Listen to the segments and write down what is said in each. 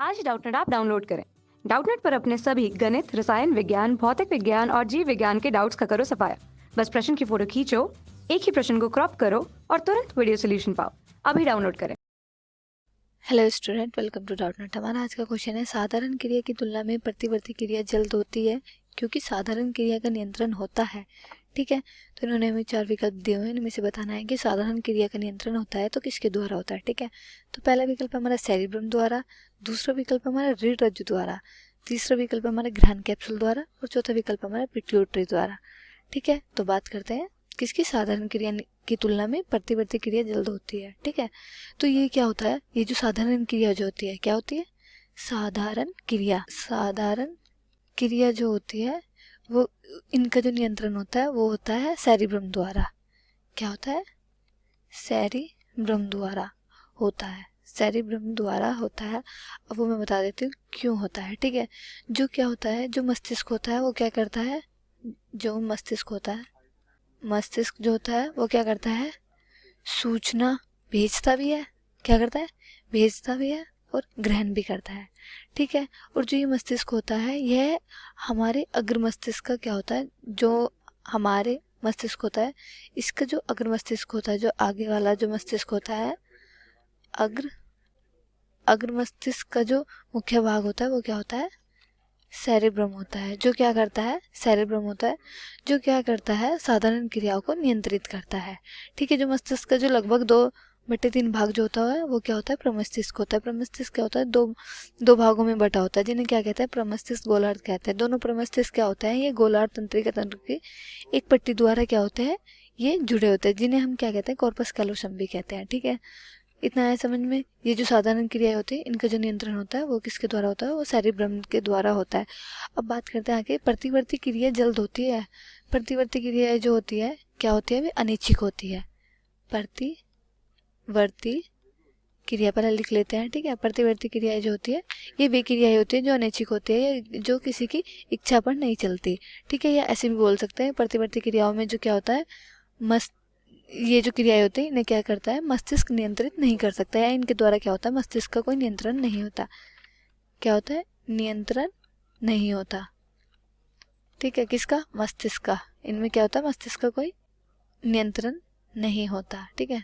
आज Doubtnut app download करें। Doubtnut पर अपने सभी गणित, रसायन विज्ञान, भौतिक विज्ञान और जीव विज्ञान के डाउट्स का करो सफाया। बस प्रश्न की फोटो खींचो, एक ही प्रश्न को क्रॉप करो और तुरंत वीडियो सोल्यूशन पाओ। अभी डाउनलोड करें। Hello student, welcome to Doubtnut. हमारा आज का क्वेश्चन है, साधारण क्रिया की तुलना में प्रतिवर्ती क्रिया जल्द होती है क्योंकि साधारण क्रिया का नियंत्रण होता है। ठीक है, तो इन्होंने हमें 4 विकल्प दिए हुए हैं, इनमें से बताना है कि साधारण क्रिया का नियंत्रण होता है तो किसके द्वारा होता है। ठीक है, तो पहला विकल्प हमारा सेरिब्रम द्वारा, दूसरा विकल्प हमारा रीढ़ रज्जु द्वारा, तीसरा विकल्प हमारा ग्रहण कैप्सूल द्वारा और चौथा विकल्प हमारा पिट्यूटरी द्वारा। ठीक है, तो बात करते हैं किसकी साधारण क्रिया की तुलना में प्रतिवर्ती क्रिया जल्द होती है। ठीक है, तो ये क्या होता है, ये जो साधारण क्रिया जो होती है क्या होती है, साधारण क्रिया जो होती है वो, इनका जो नियंत्रण होता है वो होता है सेरिब्रम द्वारा। क्या होता है, सेरिब्रम द्वारा होता है, सेरिब्रम द्वारा होता है। अब वो मैं बता देती हूँ क्यों होता है। ठीक है, जो क्या होता है, जो मस्तिष्क होता है वो क्या करता है, जो मस्तिष्क होता है, मस्तिष्क जो होता है वो क्या करता है, सूचना भेजता भी है, क्या करता है, भेजता भी है और ग्रहण भी करता है। ठीक है, और जो ये मस्तिष्क होता है यह हमारे अग्र मस्तिष्क का क्या होता है, जो हमारे मस्तिष्क होता है इसका जो अग्र मस्तिष्क होता है, जो आगे वाला जो मस्तिष्क होता है, अग्र मस्तिष्क का जो मुख्य भाग होता है वो क्या होता है, सेरिब्रम होता है। जो क्या करता है, सेरिब्रम होता है जो क्या करता है, साधारण क्रियाओं को नियंत्रित करता है। ठीक है, जो मस्तिष्क का जो लगभग 2/3 भाग जो होता है वो क्या होता है, प्रमस्तिष्क होता है। प्रमस्तिष्क क्या होता है, दो भागों में बटा होता है, जिन्हें क्या कहते हैं, प्रमस्तिष्क गोलार्ध कहते हैं। दोनों प्रमस्तिष्क क्या होते हैं, ये गोलार्ध तंत्रिका तंत्र की एक पट्टी द्वारा क्या होते हैं, ये जुड़े होते हैं, जिन्हें हम क्या कहते हैं, कॉर्पस कैलोसम भी कहते हैं। ठीक है, इतना है समझ में। ये जो साधारण क्रियाएं होती है इनका जो नियंत्रण होता है वो किसके द्वारा होता है, वो सेरिब्रम के द्वारा होता है। अब बात करते हैं आगे, प्रतिवर्ती क्रिया जल्द होती है। प्रतिवर्ती क्रिया जो होती है क्या होती है, वे अनैच्छिक होती है। प्रतिवर्ती क्रिया पहले लिख लेते हैं। ठीक है, प्रतिवर्ती क्रियाएं जो होती है ये वे क्रियाएं होती है जो अनैच्छिक होती है, जो किसी की इच्छा पर नहीं चलती। ठीक है, या ऐसे भी बोल सकते हैं, प्रतिवर्ती क्रियाओं में जो क्या होता है, ये जो क्रियाएं होती है इन्हें क्या करता है, मस्तिष्क नियंत्रित नहीं कर सकता है, या इनके द्वारा क्या होता है, मस्तिष्क का कोई नियंत्रण नहीं होता। क्या होता है, नियंत्रण नहीं होता। ठीक है, किसका, मस्तिष्क का। इनमें क्या होता है, मस्तिष्क का कोई नियंत्रण नहीं होता। ठीक है,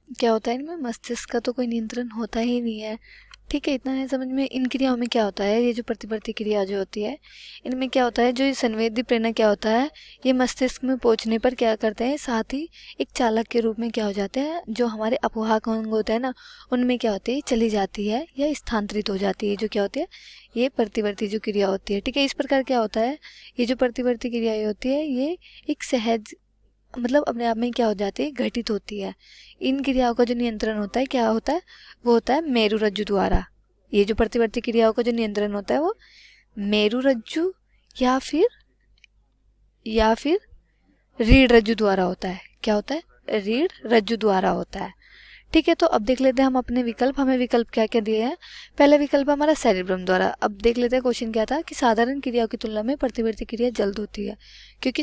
क्या होता है, इनमें मस्तिष्क का तो कोई नियंत्रण होता ही नहीं है। ठीक है, इतना है समझ में। इन क्रियाओं में क्या होता है, ये जो प्रतिवर्ती क्रिया जो होती है इनमें क्या होता है, जो ये संवेदी प्रेरणा क्या होता है, ये मस्तिष्क में पहुंचने पर क्या करते हैं, साथ ही एक चालक के रूप में क्या हो जाते हैं, जो हमारे अपोहाक अंग होते हैं ना, उनमें क्या होती है, चली जाती है या स्थानांतरित हो जाती है, जो क्या होती है, ये प्रतिवर्ती जो क्रिया होती है। ठीक है, इस प्रकार क्या होता है, ये जो प्रतिवर्ती क्रिया होती है ये एक सहज, मतलब अपने आप में क्या हो जाती है, घटित होती है। इन क्रियाओं का जो नियंत्रण होता है क्या होता है, वो होता है मेरु रज्जु द्वारा। ये जो प्रतिवर्ती क्रियाओं का जो नियंत्रण होता है वो मेरु रज्जु या फिर रीढ़ रज्जु द्वारा होता है। क्या होता है, रीढ़ रज्जु द्वारा होता है। ठीक है, तो अब देख लेते हैं हम अपने विकल्प, हमें विकल्प क्या क्या दिए हैं। पहला विकल्प हमारा सेरिब्रम द्वारा। अब देख लेते हैं क्वेश्चन क्या था, कि साधारण क्रियाओं की तुलना में प्रतिवर्ती क्रिया जल्द होती है क्योंकि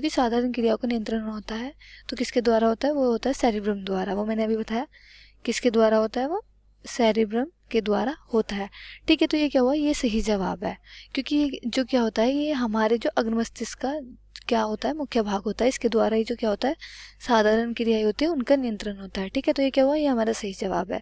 साधारण क्रियाओं का नियंत्रण होता है, तो किसके द्वारा होता है, वो होता है सेरिब्रम द्वारा। वो मैंने अभी बताया किसके द्वारा होता है, वो सेरिब्रम के द्वारा होता है। ठीक है, तो ये क्या हुआ, ये सही जवाब है, क्योंकि ये जो क्या होता है, ये हमारे जो अग्र मस्तिष्क का क्या होता है, मुख्य भाग होता है, इसके द्वारा ही जो क्या होता है, साधारण क्रियाएं होती है उनका नियंत्रण होता है। ठीक है, तो ये क्या हुआ, ये हमारा सही जवाब है।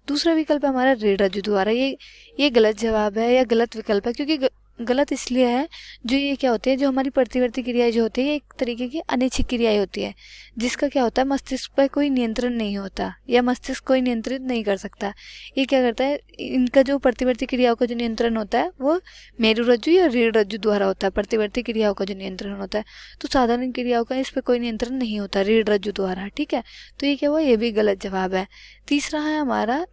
दूसरा विकल्प हमारा रीढ़ रज्जु द्वारा, ये गलत जवाब है या गलत विकल्प है, क्योंकि गलत इसलिए है, जो ये क्या होती है, जो हमारी प्रतिवर्ती क्रियाएं जो होती है, ये एक तरीके की अनैच्छिक क्रियाएं होती है, जिसका क्या होता है, मस्तिष्क पर कोई नियंत्रण नहीं होता या मस्तिष्क कोई नियंत्रित नहीं कर सकता। ये क्या करता है, इनका जो प्रतिवर्ती क्रियाओं का जो नियंत्रण होता है वो मेरु रज्जु या रीढ़ रज्जु द्वारा होता है। प्रतिवर्ती क्रियाओं का जो नियंत्रण होता है, तो साधारण क्रियाओं का इस पर कोई नियंत्रण नहीं होता, रीढ़ रज्जु द्वारा। ठीक है, तो ये क्या हुआ, ये भी गलत जवाब है। तीसरा है हमारा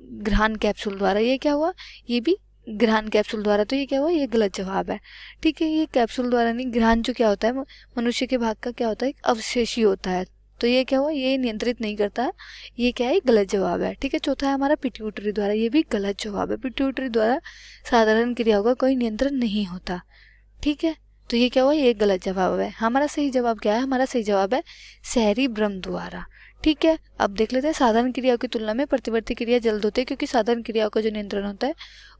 ग्रहण कैप्सूल द्वारा। ये क्या हुआ, ये भी ग्रहण कैप्सूल द्वारा, तो ये क्या हुआ, ये गलत जवाब है। ठीक है, ये कैप्सूल द्वारा नहीं, ग्रहण जो क्या होता है, मनुष्य के भाग का क्या होता है, एक अवशेषी होता है, तो ये क्या हुआ, ये नियंत्रित नहीं करता है, ये क्या है, गलत जवाब है। ठीक है, चौथा है हमारा पिट्यूटरी द्वारा। ये भी गलत जवाब है, पिट्यूटरी द्वारा साधारण क्रियाओं का कोई नियंत्रण नहीं होता। ठीक है, तो ये क्या हुआ, ये गलत जवाब है। हमारा सही जवाब क्या है, हमारा सही जवाब है सेरिब्रम द्वारा। ठीक है, अब देख लेते हैं साधारण क्रियाओं की तुलना में प्रतिवर्ती क्रिया जल्द होती है, क्योंकि साधारण क्रियाओं का जो नियंत्रण होता है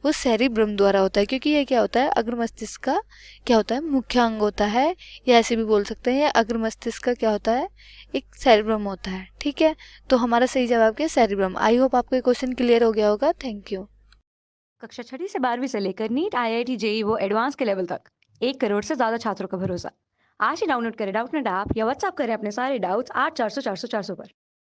वो सेरिब्रम द्वारा होता है, क्योंकि ये क्या होता है, अग्र मस्तिष्क का क्या होता है, मुख्य अंग होता है, या ऐसे भी बोल सकते हैं, या अग्र मस्तिष्क का क्या होता है, एक सेरिब्रम होता है। ठीक है, तो हमारा सही जवाब क्या है, सेरिब्रम। आई होप आपको ये क्वेश्चन क्लियर हो गया होगा। Thank you. कक्षा 6 से 12वीं से लेकर नीट, IIT, जेई वो एडवांस के लेवल तक 1 करोड़ से ज्यादा छात्रों का भरोसा। आज ही डाउनलोड करें डाउटनेट ऐप या व्हाट्सएप करें अपने सारे डाउट्स 8400 400 400 पर।